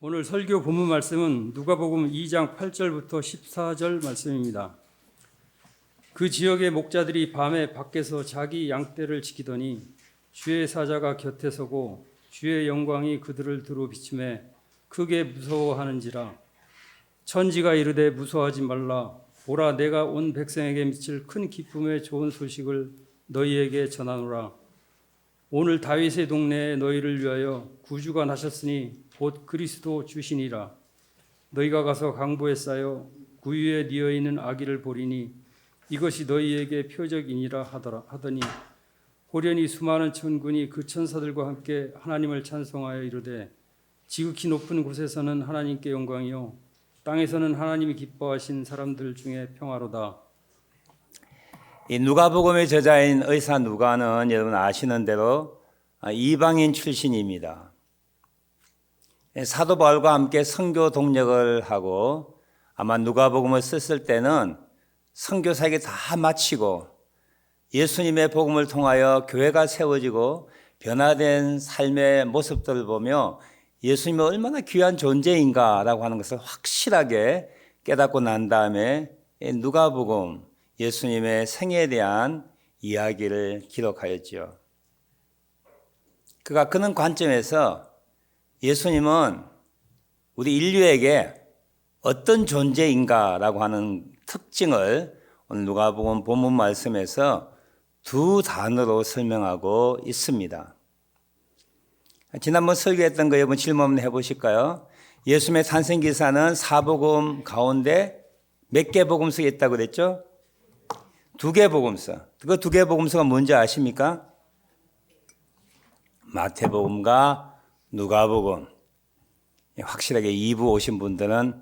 오늘 설교 본문 말씀은 누가복음 2장 8절부터 14절 말씀입니다. 그 지역의 목자들이 밤에 밖에서 자기 양떼를 지키더니 주의 사자가 곁에 서고 주의 영광이 그들을 두루 비추매 크게 무서워하는지라. 천지가 이르되 무서워하지 말라. 보라, 내가 온 백성에게 미칠 큰 기쁨의 좋은 소식을 너희에게 전하노라. 오늘 다윗의 동네에 너희를 위하여 구주가 나셨으니 곧 그리스도 주시니라. 너희가 가서 강보에 쌓여 구유에 뉘어 있는 아기를 보리니 이것이 너희에게 표적이니라 하더니 호련히 수많은 천군이 그 천사들과 함께 하나님을 찬송하여 이르되 지극히 높은 곳에서는 하나님께 영광이요 땅에서는 하나님이 기뻐하신 사람들 중에 평화로다. 이 누가복음의 저자인 의사 누가는 여러분 아시는 대로 이방인 출신입니다. 사도 바울과 함께 선교 동력을 하고 아마 누가복음을 썼을 때는 선교 사역이 다 마치고 예수님의 복음을 통하여 교회가 세워지고 변화된 삶의 모습들을 보며 예수님이 얼마나 귀한 존재인가라고 하는 것을 확실하게 깨닫고 난 다음에 누가복음 예수님의 생애에 대한 이야기를 기록하였지요. 그는 관점에서 예수님은 우리 인류에게 어떤 존재인가라고 하는 특징을 오늘 누가복음 본문 말씀에서 두 단어로 설명하고 있습니다. 지난번 설교했던 거 여러분 질문 한번 해보실까요? 예수님의 탄생 기사는 사복음 가운데 몇 개 복음서가 있다고 그랬죠? 2개 복음서. 그 2개 복음서가 뭔지 아십니까? 마태복음과 누가복음. 확실하게 2부 오신 분들은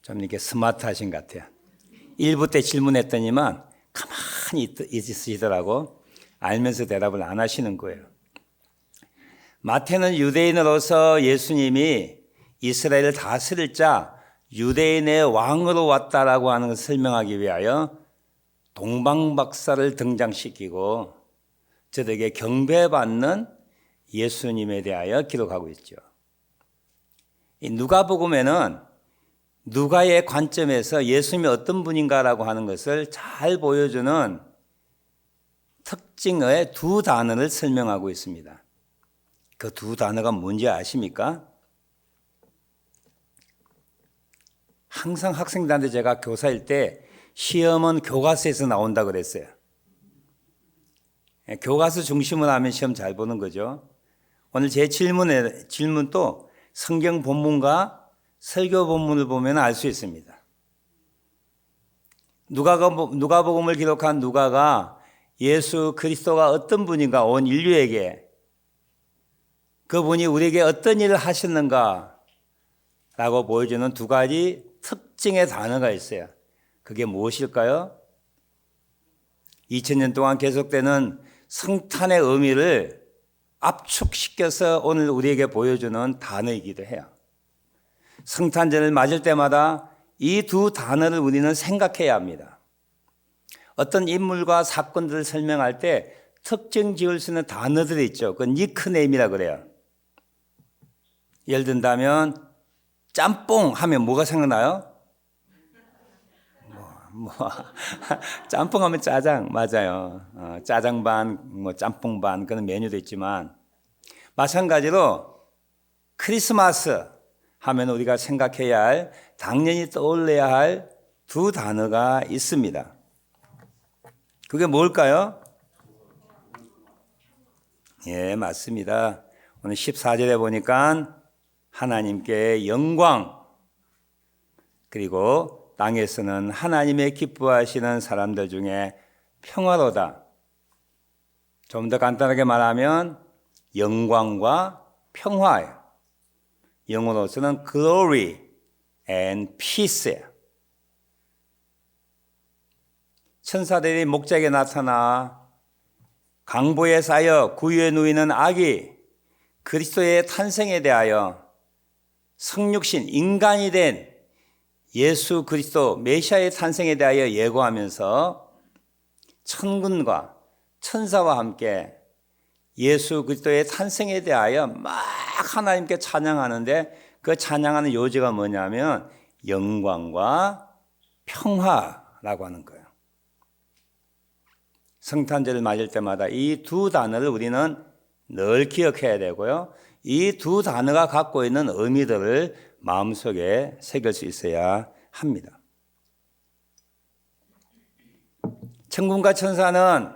좀 이렇게 스마트하신 것 같아요. 1부 때 질문했더니만 가만히 있으시더라고. 알면서 대답을 안 하시는 거예요. 마태는 유대인으로서 예수님이 이스라엘을 다스릴 자 유대인의 왕으로 왔다라고 하는 것을 설명하기 위하여 동방박사를 등장시키고 저들에게 경배받는 예수님에 대하여 기록하고 있죠. 이 누가복음에는 누가의 관점에서 예수님이 어떤 분인가라고 하는 것을 잘 보여주는 특징의 두 단어를 설명하고 있습니다. 그 두 단어가 뭔지 아십니까? 항상 학생들한테 제가 교사일 때 시험은 교과서에서 나온다 그랬어요. 교과서 중심으로 하면 시험 잘 보는 거죠. 오늘 제 질문도 성경 본문과 설교 본문을 보면 알 수 있습니다. 누가복음을 기록한 누가가 예수 그리스도가 어떤 분인가 온 인류에게 그분이 우리에게 어떤 일을 하셨는가 라고 보여주는 두 가지 특징의 단어가 있어요. 그게 무엇일까요? 2000년 동안 계속되는 성탄의 의미를 압축시켜서 오늘 우리에게 보여주는 단어이기도 해요. 성탄절을 맞을 때마다 이 두 단어를 우리는 생각해야 합니다. 어떤 인물과 사건들을 설명할 때 특징 지을 수 있는 단어들이 있죠. 그건 니크네임이라 그래요. 예를 든다면 짬뽕 하면 뭐가 생각나요? 짬뽕 하면 짜장, 맞아요. 짜장 반, 짬뽕 반, 그런 메뉴도 있지만, 마찬가지로 크리스마스 하면 우리가 생각해야 할, 당연히 떠올려야 할 두 단어가 있습니다. 그게 뭘까요? 예, 맞습니다. 오늘 14절에 보니까 하나님께 영광, 그리고 땅에서는 하나님의 기뻐하시는 사람들 중에 평화로다. 좀 더 간단하게 말하면 영광과 평화예요. 영어로서는 glory and peace예요. 천사들이 목자에게 나타나 강보에 쌓여 구유에 누이는 아기 그리스도의 탄생에 대하여 성육신 인간이 된 예수 그리스도 메시아의 탄생에 대하여 예고하면서 천군과 천사와 함께 예수 그리스도의 탄생에 대하여 막 하나님께 찬양하는데 그 찬양하는 요지가 뭐냐면 영광과 평화라고 하는 거예요. 성탄절을 맞을 때마다 이 두 단어를 우리는 늘 기억해야 되고요. 이 두 단어가 갖고 있는 의미들을 마음속에 새길 수 있어야 합니다. 천군과 천사는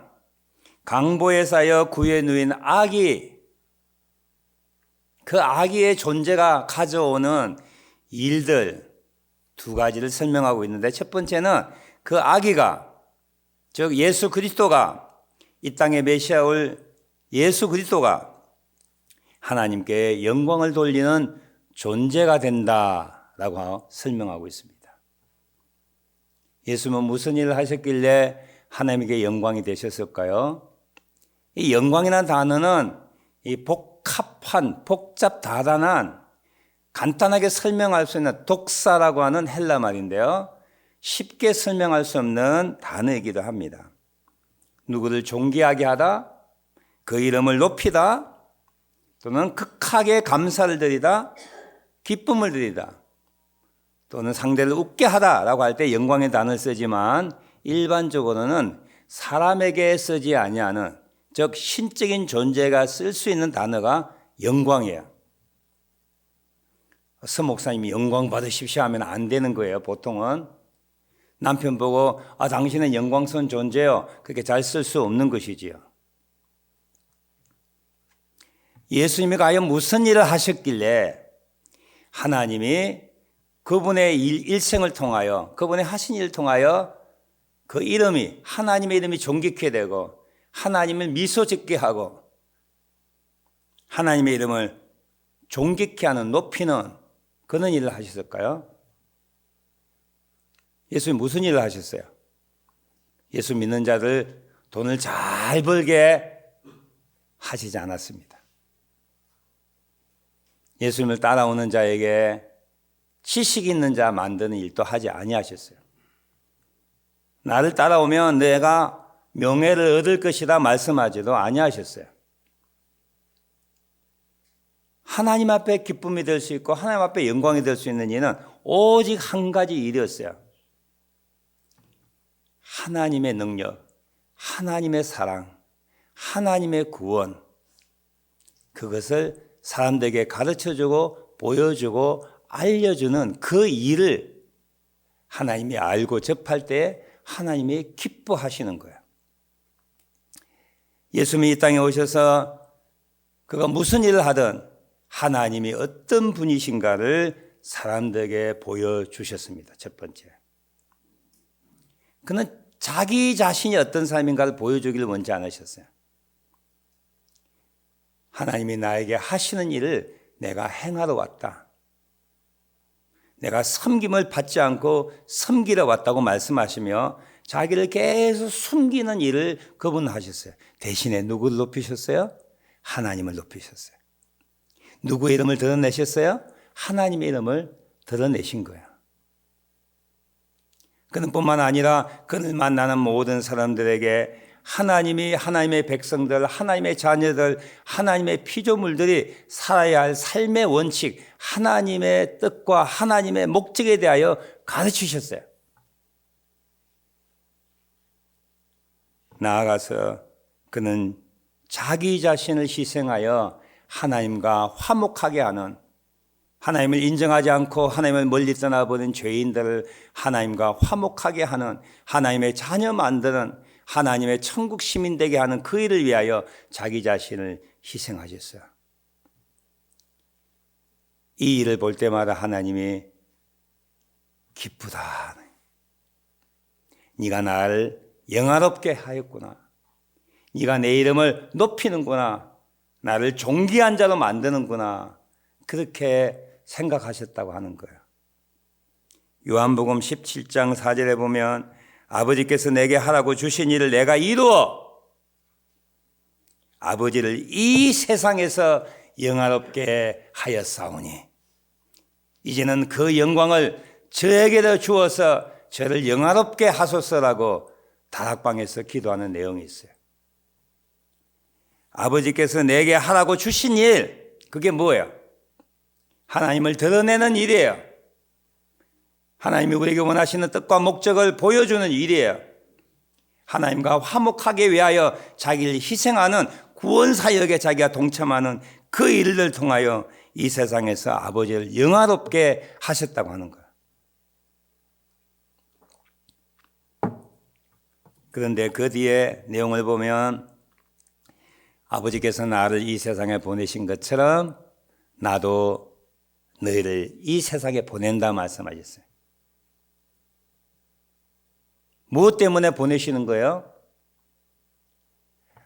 강보에 쌓여 구에 누인 아기, 그 아기의 존재가 가져오는 일들 두 가지를 설명하고 있는데, 첫 번째는 그 아기가, 즉 예수 그리스도가, 이 땅에 메시아 올 예수 그리스도가 하나님께 영광을 돌리는 존재가 된다라고 설명하고 있습니다. 예수님은 무슨 일을 하셨길래 하나님께 영광이 되셨을까요? 이 영광이라는 단어는 이 복합한, 복잡다단한, 간단하게 설명할 수 있는 독사라고 하는 헬라 말인데요. 쉽게 설명할 수 없는 단어이기도 합니다. 누구를 존귀하게 하다, 그 이름을 높이다, 또는 극하게 감사를 드리다, 기쁨을 드리다, 또는 상대를 웃게 하다라고 할 때 영광의 단어를 쓰지만, 일반적으로는 사람에게 쓰지 아니하는, 즉 신적인 존재가 쓸 수 있는 단어가 영광이에요. 서 목사님이 영광 받으십시오 하면 안 되는 거예요. 보통은 남편 보고 당신은 영광스러운 존재요, 그렇게 잘 쓸 수 없는 것이지요. 예수님이 과연 무슨 일을 하셨길래 하나님이 그분의 일생을 통하여, 그분의 하신 일을 통하여 그 이름이, 하나님의 이름이 존귀케 되고 하나님을 미소 짓게 하고 하나님의 이름을 존귀케 하는, 높이는 그런 일을 하셨을까요? 예수님 무슨 일을 하셨어요? 예수 믿는 자들 돈을 잘 벌게 하시지 않았습니다. 예수님을 따라오는 자에게 지식 있는 자 만드는 일도 하지 아니하셨어요. 나를 따라오면 내가 명예를 얻을 것이다 말씀하지도 아니하셨어요. 하나님 앞에 기쁨이 될 수 있고 하나님 앞에 영광이 될 수 있는 일은 오직 한 가지 일이었어요. 하나님의 능력, 하나님의 사랑, 하나님의 구원, 그것을 사람들에게 가르쳐주고 보여주고 알려주는 그 일을 하나님이 알고 접할 때 하나님이 기뻐하시는 거예요. 예수님이 이 땅에 오셔서 그가 무슨 일을 하든 하나님이 어떤 분이신가를 사람들에게 보여주셨습니다. 첫 번째, 그는 자기 자신이 어떤 사람인가를 보여주기를 원치 않으셨어요. 하나님이 나에게 하시는 일을 내가 행하러 왔다, 내가 섬김을 받지 않고 섬기러 왔다고 말씀하시며 자기를 계속 숨기는 일을 그분은 하셨어요. 대신에 누구를 높이셨어요? 하나님을 높이셨어요. 누구의 이름을 드러내셨어요? 하나님의 이름을 드러내신 거예요. 그는 뿐만 아니라 그를 만나는 모든 사람들에게 하나님이, 하나님의 백성들, 하나님의 자녀들, 하나님의 피조물들이 살아야 할 삶의 원칙, 하나님의 뜻과 하나님의 목적에 대하여 가르치셨어요. 나아가서 그는 자기 자신을 희생하여 하나님과 화목하게 하는, 하나님을 인정하지 않고 하나님을 멀리 떠나버린 죄인들을 하나님과 화목하게 하는, 하나님의 자녀 만드는, 하나님의 천국 시민 되게 하는 그 일을 위하여 자기 자신을 희생하셨어요. 이 일을 볼 때마다 하나님이 기쁘다, 네가 나를 영화롭게 하였구나, 네가 내 이름을 높이는구나, 나를 존귀한 자로 만드는구나, 그렇게 생각하셨다고 하는 거예요. 요한복음 17장 4절에 보면 아버지께서 내게 하라고 주신 일을 내가 이루어 아버지를 이 세상에서 영화롭게 하였사오니 이제는 그 영광을 저에게도 주어서 저를 영화롭게 하소서라고 다락방에서 기도하는 내용이 있어요. 아버지께서 내게 하라고 주신 일, 그게 뭐예요? 하나님을 드러내는 일이에요. 하나님이 우리에게 원하시는 뜻과 목적을 보여주는 일이에요. 하나님과 화목하게 위하여 자기를 희생하는 구원 사역에 자기가 동참하는 그 일을 통하여 이 세상에서 아버지를 영화롭게 하셨다고 하는 거예요. 그런데 그 뒤에 내용을 보면 아버지께서 나를 이 세상에 보내신 것처럼 나도 너희를 이 세상에 보낸다 말씀하셨어요. 무엇 때문에 보내시는 거예요?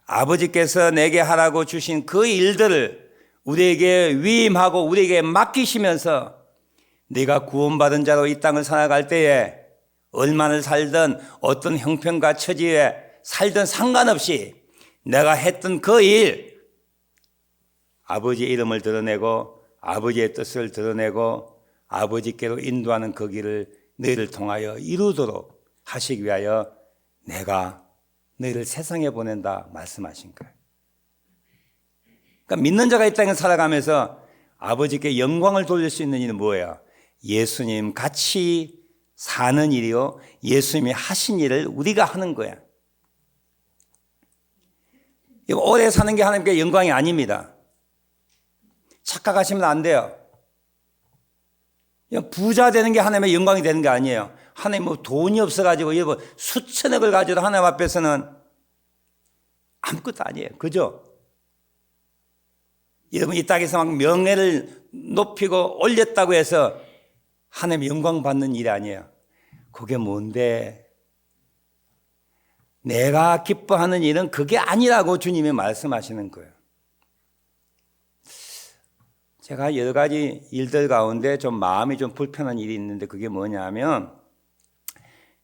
아버지께서 내게 하라고 주신 그 일들을 우리에게 위임하고 우리에게 맡기시면서 네가 구원받은 자로 이 땅을 살아갈 때에 얼마나 살든 어떤 형편과 처지에 살든 상관없이 내가 했던 그 일, 아버지의 이름을 드러내고 아버지의 뜻을 드러내고 아버지께로 인도하는 그 길을 너희를 통하여 이루도록 하시기 위하여 내가 너희를 세상에 보낸다 말씀하신 거예요. 그러니까 믿는 자가 이 땅에 살아가면서 아버지께 영광을 돌릴 수 있는 일은 뭐예요? 예수님 같이 사는 일이요, 예수님이 하신 일을 우리가 하는 거야. 이거 오래 사는 게 하나님께 영광이 아닙니다. 착각하시면 안 돼요. 부자 되는 게 하나님의 영광이 되는 게 아니에요. 하나님 뭐 돈이 없어가지고 여러분 수천억을 가져도 하나님 앞에서는 아무것도 아니에요. 그죠? 여러분 이 땅에서 막 명예를 높이고 올렸다고 해서 하나님의 영광 받는 일이 아니에요. 그게 뭔데? 내가 기뻐하는 일은 그게 아니라고 주님이 말씀하시는 거예요. 제가 여러 가지 일들 가운데 좀 마음이 좀 불편한 일이 있는데 그게 뭐냐면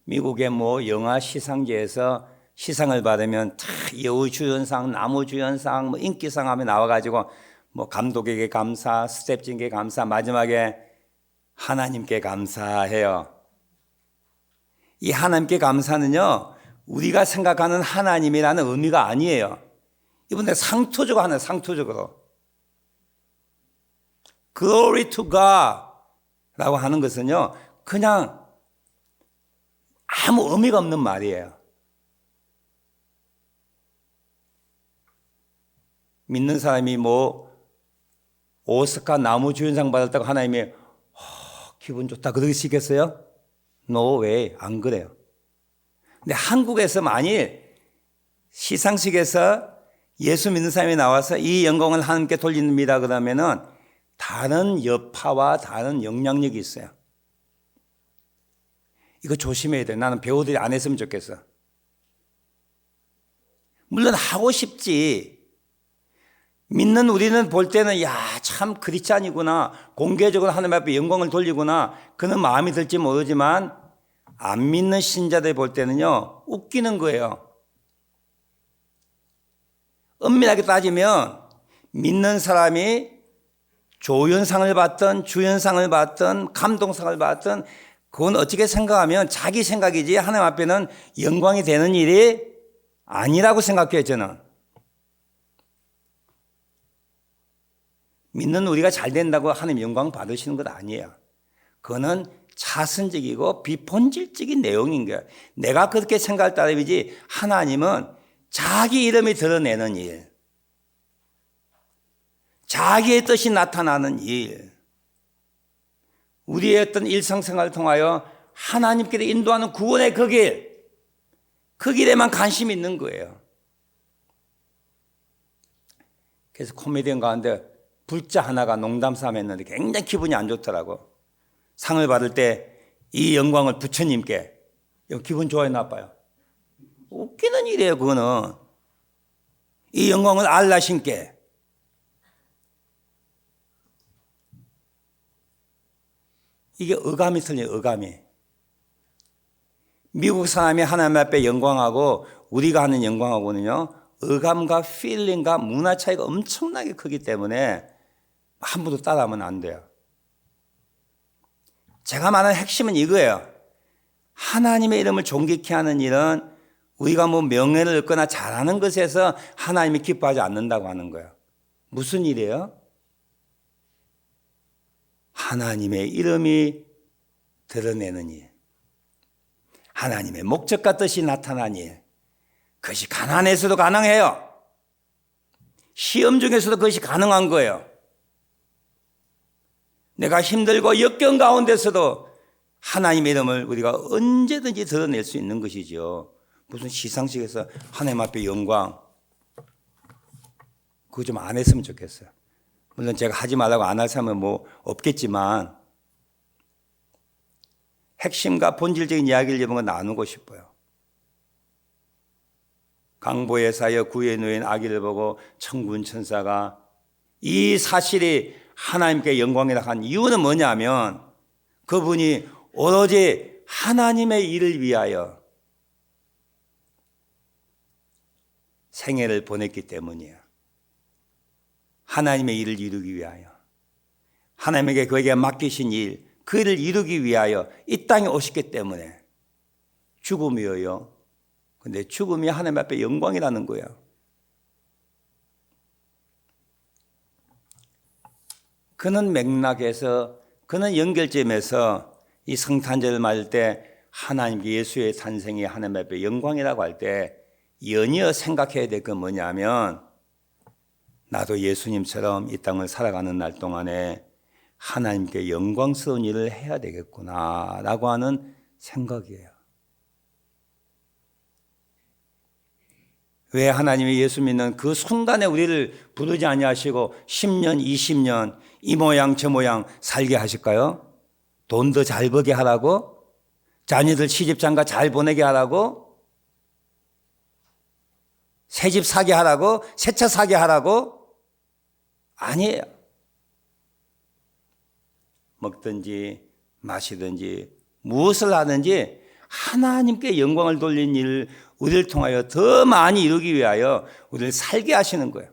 미국의 뭐 영화 시상제에서 시상을 받으면 여우주연상, 나무주연상, 뭐 인기상 하면 나와가지고 뭐 감독에게 감사, 스텝진에게 감사, 마지막에 하나님께 감사해요. 이 하나님께 감사는요, 우리가 생각하는 하나님이라는 의미가 아니에요. 이분들 상투적으로 하는 상투적으로. Glory to God 라고 하는 것은요, 그냥 아무 의미가 없는 말이에요. 믿는 사람이 뭐 오스카 나무주연상 받았다고 하나님이 기분 좋다 그러시겠어요? No way, 안 그래요. 근데 한국에서 만일 시상식에서 예수 믿는 사람이 나와서 이 영광을 하나님께 돌립니다 그러면은 다른 여파와 다른 영향력이 있어요. 이거 조심해야 돼. 나는 배우들이 안 했으면 좋겠어. 물론 하고 싶지. 믿는 우리는 볼 때는 야, 참 크리스찬이구나. 공개적으로 하나님 앞에 영광을 돌리구나. 그는 마음이 들지 모르지만 안 믿는 신자들 볼 때는요. 웃기는 거예요. 엄밀하게 따지면 믿는 사람이 조연상을 받든 주연상을 받든 감동상을 받든 그건 어떻게 생각하면 자기 생각이지 하나님 앞에는 영광이 되는 일이 아니라고 생각해요. 저는. 믿는 우리가 잘 된다고 하나님 영광 받으시는 것 아니에요. 그거는 자선적이고 비본질적인 내용인 거예요. 내가 그렇게 생각할 따름이지 하나님은 자기 이름이 드러내는 일, 자기의 뜻이 나타나는 일, 우리의 어떤 일상생활을 통하여 하나님께로 인도하는 구원의 그 길, 그 길에만 관심이 있는 거예요. 그래서 코미디언 가운데 불자 하나가 농담삼 했는데 굉장히 기분이 안 좋더라고. 상을 받을 때 이 영광을 부처님께. 기분 좋아요, 나빠요? 웃기는 일이에요, 그거는. 이 영광을 알라신께. 이게 어감이 틀려요, 어감이. 미국 사람이 하나님 앞에 영광하고 우리가 하는 영광하고는요, 어감과 필링과 문화 차이가 엄청나게 크기 때문에 함부로 따라하면 안 돼요. 제가 말하는 핵심은 이거예요. 하나님의 이름을 존귀케 하는 일은 우리가 뭐 명예를 얻거나 잘하는 것에서 하나님이 기뻐하지 않는다고 하는 거예요. 무슨 일이에요? 하나님의 이름이 드러내는 일, 하나님의 목적과 뜻이 나타난 일, 그것이 가난에서도 가능해요. 시험 중에서도 그것이 가능한 거예요. 내가 힘들고 역경 가운데서도 하나님의 이름을 우리가 언제든지 드러낼 수 있는 것이죠. 무슨 시상식에서 하나님 앞에 영광, 그거 좀 안 했으면 좋겠어요. 물론 제가 하지 말라고 안 할 사람은 뭐 없겠지만 핵심과 본질적인 이야기를 이번 거 나누고 싶어요. 강보에 사여 구에 놓인 아기를 보고 천군 천사가 이 사실이 하나님께 영광이라 한 이유는 뭐냐면 그분이 오로지 하나님의 일을 위하여 생애를 보냈기 때문이에요. 하나님의 일을 이루기 위하여, 하나님에게 그에게 맡기신 일, 그 일을 이루기 위하여 이 땅에 오셨기 때문에 죽음이에요. 근데 죽음이 하나님 앞에 영광이라는 거예요. 그는 맥락에서, 그는 연결점에서 이 성탄절을 맞을 때 하나님께 예수의 탄생이 하나님 앞에 영광이라고 할 때 연이어 생각해야 될 건 뭐냐면 나도 예수님처럼 이 땅을 살아가는 날 동안에 하나님께 영광스러운 일을 해야 되겠구나 라고 하는 생각이에요. 왜 하나님이 예수 믿는 그 순간에 우리를 부르지 아니하시고 10년, 20년 이 모양 저 모양 살게 하실까요? 돈 더 잘 벌게 하라고? 자녀들 시집장가 잘 보내게 하라고? 새 집 사게 하라고? 새 차 사게 하라고? 아니에요. 먹든지 마시든지 무엇을 하든지 하나님께 영광을 돌리는 일을 우리를 통하여 더 많이 이루기 위하여 우리를 살게 하시는 거예요.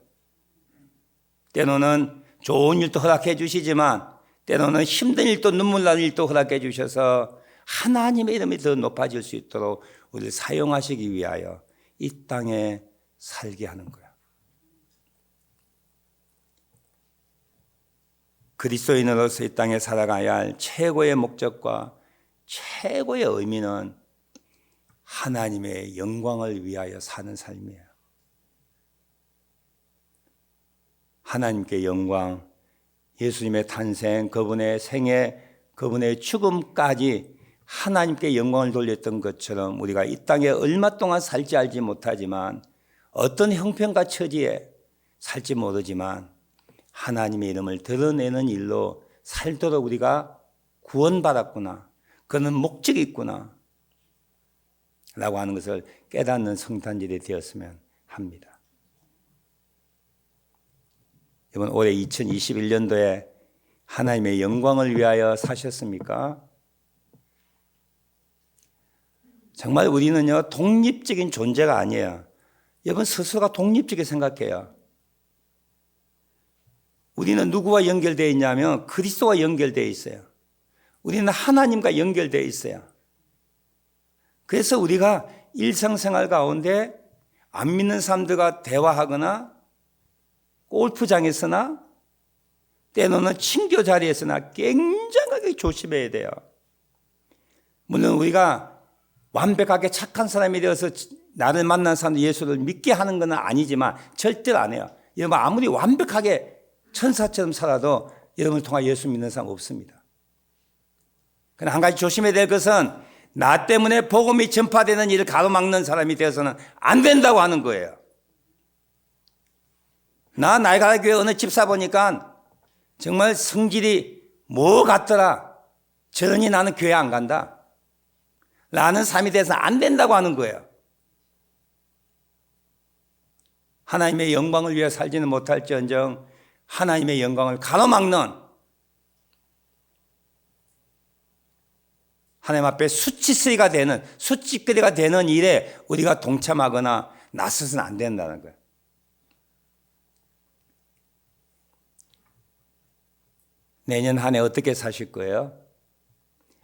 때로는 좋은 일도 허락해 주시지만 때로는 힘든 일도 눈물 나는 일도 허락해 주셔서 하나님의 이름이 더 높아질 수 있도록 우리를 사용하시기 위하여 이 땅에 살게 하는 거예요. 그리스도인으로서 이 땅에 살아가야 할 최고의 목적과 최고의 의미는 하나님의 영광을 위하여 사는 삶이에요. 하나님께 영광, 예수님의 탄생, 그분의 생애, 그분의 죽음까지 하나님께 영광을 돌렸던 것처럼 우리가 이 땅에 얼마 동안 살지 알지 못하지만 어떤 형편과 처지에 살지 모르지만 하나님의 이름을 드러내는 일로 살도록 우리가 구원받았구나. 그는 목적이 있구나. 라고 하는 것을 깨닫는 성탄절이 되었으면 합니다. 이번 올해 2021년도에 하나님의 영광을 위하여 사셨습니까? 정말 우리는요, 독립적인 존재가 아니에요. 여러분 스스로가 독립적이게 생각해요. 우리는 누구와 연결되어 있냐면 그리스도와 연결되어 있어요. 우리는 하나님과 연결되어 있어요. 그래서 우리가 일상생활 가운데 안 믿는 사람들과 대화하거나 골프장에서나 때로는 친교 자리에서나 굉장하게 조심해야 돼요. 물론 우리가 완벽하게 착한 사람이 되어서 나를 만난 사람 예수를 믿게 하는 건 아니지만 절대로 안 해요. 여러분 아무리 완벽하게 천사처럼 살아도 여러분을 통해 예수 믿는 사람 없습니다. 그러나 한 가지 조심해야 될 것은 나 때문에 복음이 전파되는 일을 가로막는 사람이 되어서는 안 된다고 하는 거예요. 나 나이가라 교회 어느 집사 보니까 정말 성질이 뭐 같더라. 저러니 나는 교회 안 간다. 라는 삶이 돼서 안 된다고 하는 거예요. 하나님의 영광을 위해 살지는 못할지언정 하나님의 영광을 가로막는 하나님 앞에 수치쓰기가 되는 수치거리가 되는 일에 우리가 동참하거나 나서서는 안 된다는 거예요. 내년 한 해 어떻게 사실 거예요?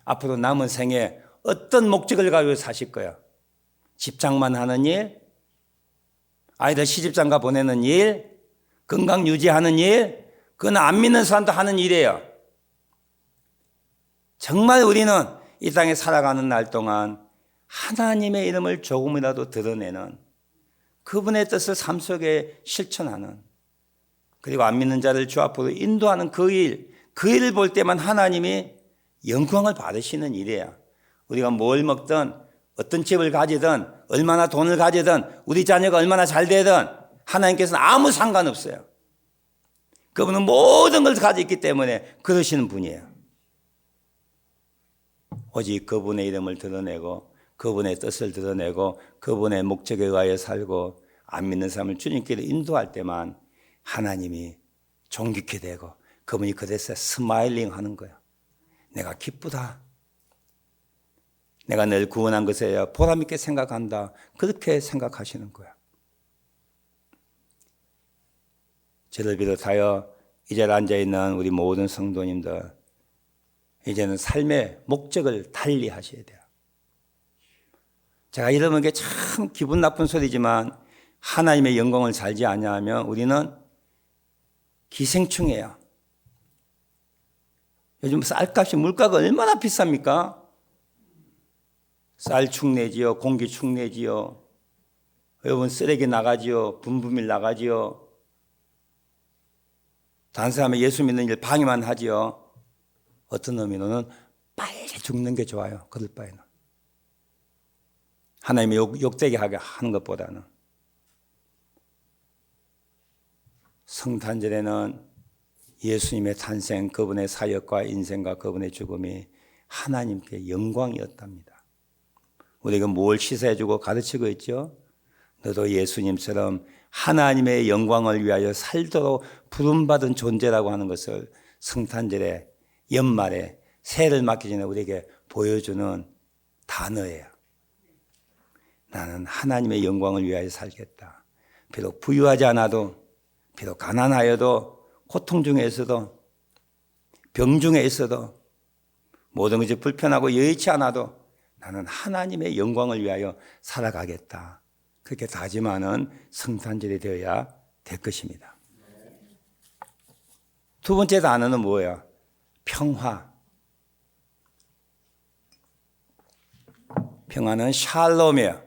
앞으로 남은 생에 어떤 목적을 가지고 사실 거예요? 집장만 하는 일? 아이들 시집장가 보내는 일? 건강 유지하는 일? 그건 안 믿는 사람도 하는 일이에요. 정말 우리는 이 땅에 살아가는 날 동안 하나님의 이름을 조금이라도 드러내는 그분의 뜻을 삶 속에 실천하는, 그리고 안 믿는 자를 주 앞으로 인도하는 그 일을 볼 때만 하나님이 영광을 받으시는 일이에요. 우리가 뭘 먹든, 어떤 집을 가지든, 얼마나 돈을 가지든, 우리 자녀가 얼마나 잘 되든 하나님께서는 아무 상관없어요. 그분은 모든 걸 가지고 있기 때문에 그러시는 분이에요. 오직 그분의 이름을 드러내고 그분의 뜻을 드러내고 그분의 목적에 의하여 살고 안 믿는 사람을 주님께로 인도할 때만 하나님이 존귀케 되고, 그분이 그래서 스마일링 하는 거예요. 내가 기쁘다. 내가 늘 구원한 것에 보람 있게 생각한다. 그렇게 생각하시는 거예요. 저를 비롯하여 이 자리에 앉아있는 우리 모든 성도님들, 이제는 삶의 목적을 달리 하셔야 돼요. 제가 이러는 게 참 기분 나쁜 소리지만 하나님의 영광을 살지 않냐면 우리는 기생충이에요. 요즘 쌀값이, 물가가 얼마나 비쌉니까? 쌀 축내지요, 공기 축내지요, 여러분 쓰레기 나가지요, 분부밀 나가지요. 다른 사람의 예수 믿는 일 방해만 하지요. 어떤 의미로는 빨리 죽는 게 좋아요. 그럴 바에는. 하나님의 욕되게 하게 하는 것보다는. 성탄절에는 예수님의 탄생, 그분의 사역과 인생과 그분의 죽음이 하나님께 영광이었답니다. 우리가 뭘 시사해주고 가르치고 있죠? 너도 예수님처럼 하나님의 영광을 위하여 살도록 부름받은 존재라고 하는 것을 성탄절에, 연말에, 새해를 맞기 전에 우리에게 보여주는 단어예요. 나는 하나님의 영광을 위하여 살겠다. 비록 부유하지 않아도, 비록 가난하여도, 고통 중에 있어도, 병 중에 있어도, 모든 것이 불편하고 여의치 않아도 나는 하나님의 영광을 위하여 살아가겠다. 그렇게 다짐하는 성탄절이 되어야 될 것입니다. 두 번째 단어는 뭐예요? 평화. 평화는 샬롬이에요.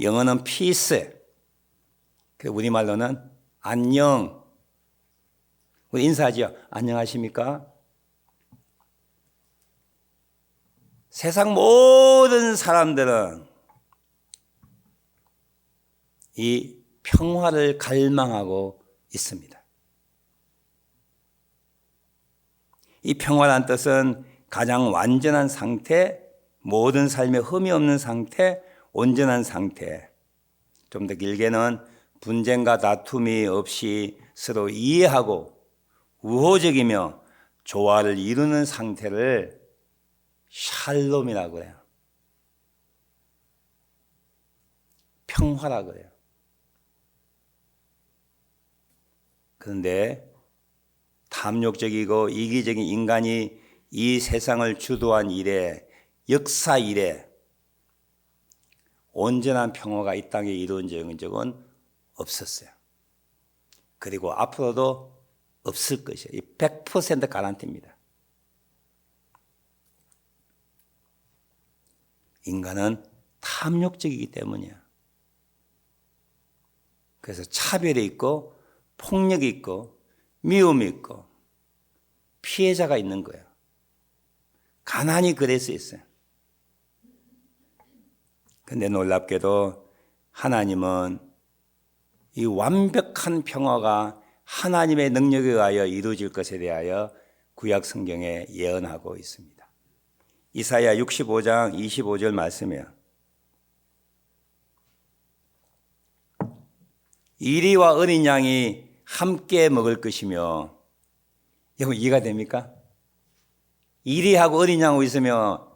영어는 peace. 우리말로는 안녕. 우리 인사하지요. 안녕하십니까? 세상 모든 사람들은 이 평화를 갈망하고 있습니다. 이 평화란 뜻은 가장 완전한 상태, 모든 삶에 흠이 없는 상태, 온전한 상태. 좀 더 길게는 분쟁과 다툼이 없이 서로 이해하고 우호적이며 조화를 이루는 상태를 샬롬이라고 해요. 평화라고 해요. 그런데 탐욕적이고 이기적인 인간이 이 세상을 주도한 이래, 역사 이래 온전한 평화가 이 땅에 이루어진 적은 없었어요. 그리고 앞으로도 없을 것이에요. 100% 가란티입니다. 인간은 탐욕적이기 때문이야. 그래서 차별이 있고 폭력이 있고 미움이 있고 피해자가 있는 거예요. 가난이 그럴 수 있어요. 그런데 놀랍게도 하나님은 이 완벽한 평화가 하나님의 능력에 의하여 이루어질 것에 대하여 구약 성경에 예언하고 있습니다. 이사야 65장 25절 말씀이에요. 이리와 어린 양이 함께 먹을 것이며, 여러분 이해가 됩니까? 이리하고 어린 양하고 있으면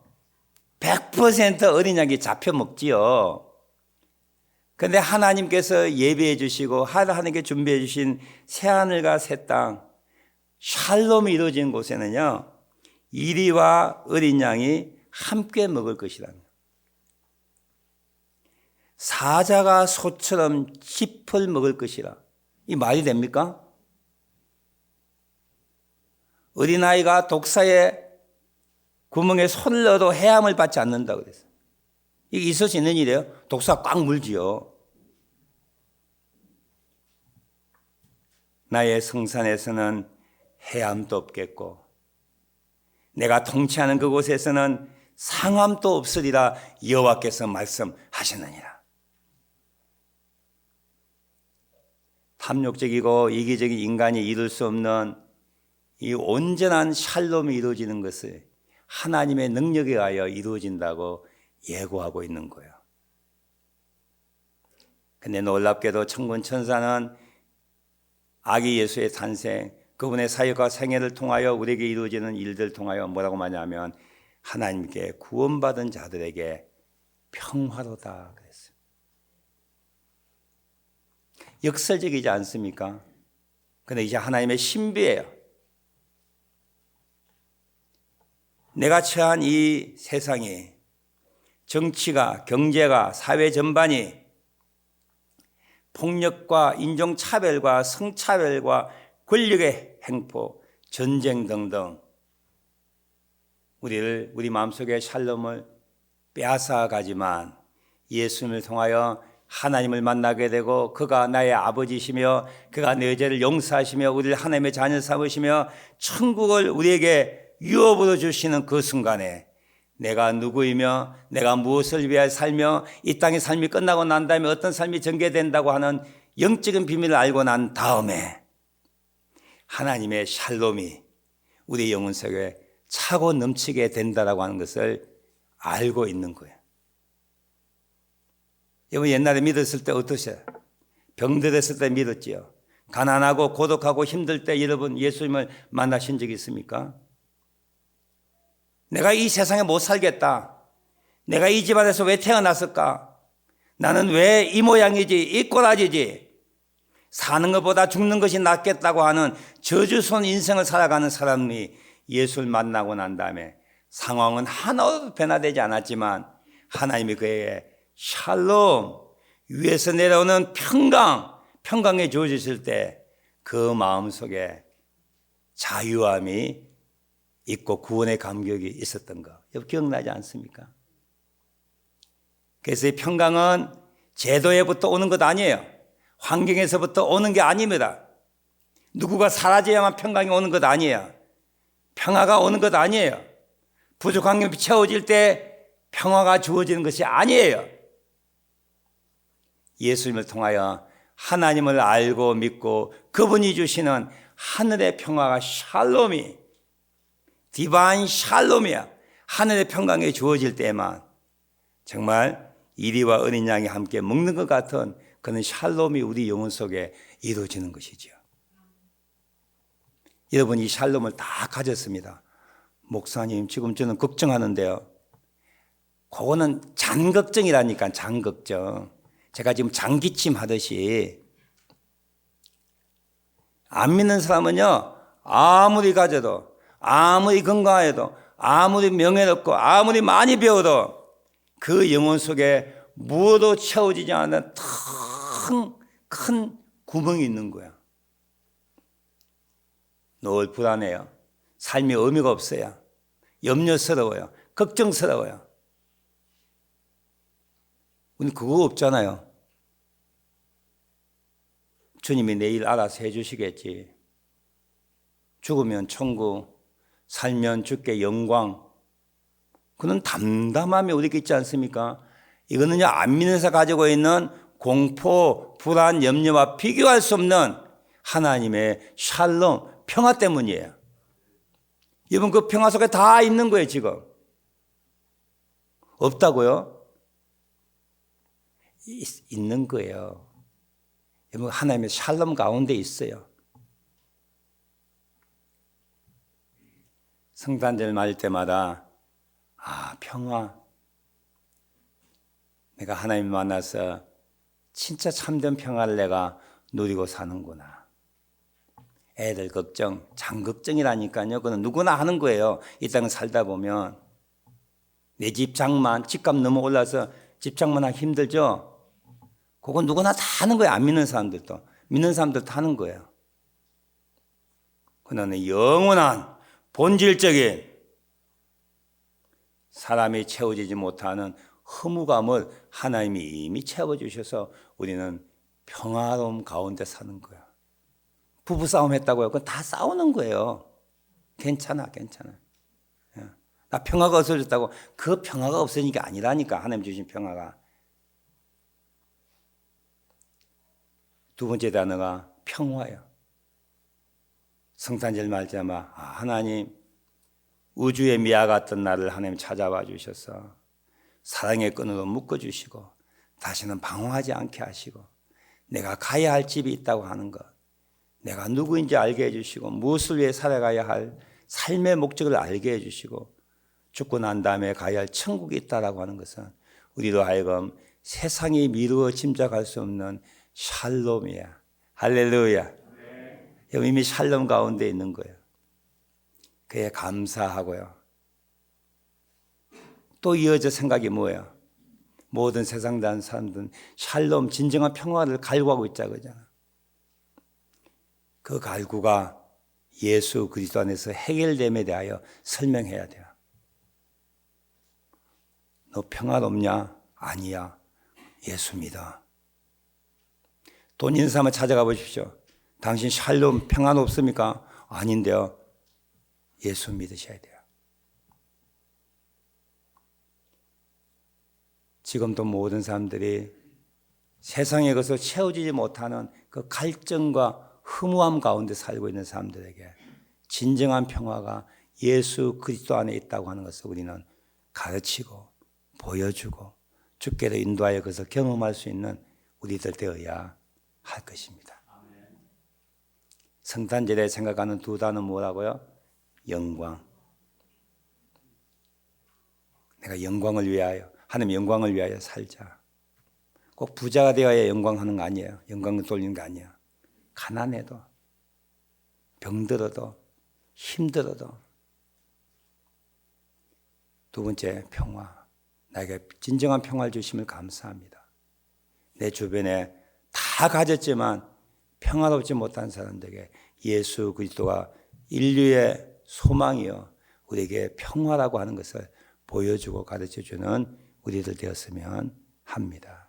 100% 어린 양이 잡혀 먹지요. 그런데 하나님께서 예배해 주시고 하나님께 준비해 주신 새하늘과 새 땅, 샬롬이 이루어진 곳에는요, 이리와 어린 양이 함께 먹을 것이라는 거예요. 사자가 소처럼 짚을 먹을 것이라. 이 말이 됩니까? 어린아이가 독사의 구멍에 손을 넣어도 해함을 받지 않는다고 그랬어요. 이게 있을 수 있는 일이에요. 독사가 꽉 물지요. 나의 성산에서는 해함도 없겠고 내가 통치하는 그곳에서는 상함도 없으리라 여호와께서 말씀하셨느니라. 탐욕적이고 이기적인 인간이 이룰 수 없는 이 온전한 샬롬이 이루어지는 것을 하나님의 능력에 의하여 이루어진다고 예고하고 있는 거예요. 근데 놀랍게도 천군 천사는 아기 예수의 탄생, 그분의 사역과 생애를 통하여 우리에게 이루어지는 일들을 통하여 뭐라고 말하냐면 하나님께 구원받은 자들에게 평화로다 그랬어요. 역설적이지 않습니까? 그런데 이제 하나님의 신비예요. 내가 처한 이 세상이 정치가, 경제가, 사회 전반이 폭력과 인종차별과 성차별과 권력의 횡포, 전쟁 등등 우리 마음속에 샬롬을 빼앗아 가지만 예수님을 통하여 하나님을 만나게 되고 그가 나의 아버지시며 그가 내 죄를 용서하시며 우리를 하나님의 자녀 삼으시며 천국을 우리에게 유업으로 주시는 그 순간에 내가 누구이며 내가 무엇을 위하여 살며 이 땅의 삶이 끝나고 난 다음에 어떤 삶이 전개된다고 하는 영적인 비밀을 알고 난 다음에 하나님의 샬롬이 우리 영혼 속에 차고 넘치게 된다라고 하는 것을 알고 있는 거예요. 여러분 옛날에 믿었을 때 어떠세요? 병들었을 때 믿었지요. 가난하고 고독하고 힘들 때 여러분 예수님을 만나신 적이 있습니까? 내가 이 세상에 못 살겠다. 내가 이 집안에서 왜 태어났을까? 나는 왜 이 모양이지, 이 꼬라지지? 사는 것보다 죽는 것이 낫겠다고 하는 저주스러운 인생을 살아가는 사람이 예수를 만나고 난 다음에 상황은 하나도 변화되지 않았지만 하나님이 그에게 샬롬, 위에서 내려오는 평강에 주어졌을 때 그 마음속에 자유함이 있고 구원의 감격이 있었던 거 여러분 기억나지 않습니까? 그래서 이 평강은 제도에부터 오는 것 아니에요. 환경에서부터 오는 게 아닙니다. 누구가 사라져야만 평강이 오는 것 아니에요. 평화가 오는 것 아니에요. 부족한 게 채워질 때 평화가 주어지는 것이 아니에요. 예수님을 통하여 하나님을 알고 믿고 그분이 주시는 하늘의 평화가 샬롬이 디바인 샬롬이야. 하늘의 평강에 주어질 때만 정말 이리와 어린 양이 함께 먹는 것 같은 그런 샬롬이 우리 영혼 속에 이루어지는 것이죠. 여러분 이 샬롬을 다 가졌습니다. 목사님 지금 저는 걱정하는데요. 그거는 잔걱정이라니까 잔걱정. 제가 지금 장기침 하듯이 안 믿는 사람은요 아무리 가져도 아무리 건강해도 아무리 명예롭고 아무리 많이 배워도 그 영혼 속에 무엇도 채워지지 않는 큰 구멍이 있는 거야. 늘 불안해요. 삶이 의미가 없어요. 염려스러워요. 걱정스러워요. 우리 그거 없잖아요. 주님이 내일 알아서 해주시겠지. 죽으면 천국, 살면 주께 영광. 그런 담담함이 우리에게 있지 않습니까? 이거는요, 안 믿는 자 가지고 있는 공포, 불안, 염려와 비교할 수 없는 하나님의 샬롬, 평화 때문이에요. 여러분 그 평화 속에 다 있는 거예요 지금. 없다고요? 있는 거예요. 여러분 하나님의 샬롬 가운데 있어요. 성탄절 맞을 때마다 평화. 내가 하나님 만나서 진짜 참된 평화를 내가 누리고 사는구나. 애들 걱정, 장 걱정이라니까요. 그건 누구나 하는 거예요. 이 땅을 살다 보면. 내 집 장만, 집값 너무 올라서 집 장만하기 힘들죠? 그건 누구나 다 하는 거예요. 안 믿는 사람들도. 믿는 사람들도 하는 거예요. 그러나 영원한 본질적인 사람이 채워지지 못하는 허무감을 하나님이 이미 채워주셔서 우리는 평화로움 가운데 사는 거야. 부부싸움 했다고요? 그건 다 싸우는 거예요. 괜찮아. 나 평화가 없어졌다고. 그 평화가 없어진 게 아니라니까. 하나님 주신 평화가. 두 번째 단어가 평화예요. 성탄절 말자마 하나님 우주의 미아 같은 나를 하나님 찾아와 주셔서 사랑의 끈으로 묶어주시고 다시는 방황하지 않게 하시고 내가 가야 할 집이 있다고 하는 것, 내가 누구인지 알게 해주시고 무엇을 위해 살아가야 할 삶의 목적을 알게 해주시고 죽고 난 다음에 가야 할 천국이 있다라고 하는 것은 우리로 하여금 세상이 미루어 짐작할 수 없는 샬롬이야. 할렐루야. 이미 샬롬 가운데 있는 거예요. 그에 감사하고요. 또 이어져 생각이 뭐예요? 모든 세상 다른 사람들은 샬롬, 진정한 평화를 갈구하고 있자 그러잖아. 그 갈구가 예수 그리스도 안에서 해결됨에 대하여 설명해야 돼요. 너 평화롭냐? 아니야. 예수 믿어. 돈 있는 사람을 찾아가 보십시오. 당신 샬롬 평안없습니까? 아닌데요. 예수 믿으셔야 돼요. 지금도 모든 사람들이 세상에 것을 채워지지 못하는 그 갈증과 허무함 가운데 살고 있는 사람들에게 진정한 평화가 예수 그리스도 안에 있다고 하는 것을 우리는 가르치고 보여주고 주께로 인도하여 그것을 경험할 수 있는 우리들 되어야 할 것입니다. 성탄절에 생각하는 두 단어는 뭐라고요? 영광. 내가 영광을 위하여, 하나님 영광을 위하여 살자. 꼭 부자가 되어야 영광하는 거 아니에요. 영광을 돌리는 거 아니에요. 가난해도, 병들어도, 힘들어도. 두 번째, 평화. 나에게 진정한 평화를 주심을 감사합니다. 내 주변에 다 가졌지만 평화롭지 못한 사람들에게 예수 그리스도가 인류의 소망이요 우리에게 평화라고 하는 것을 보여주고 가르쳐주는 우리들 되었으면 합니다.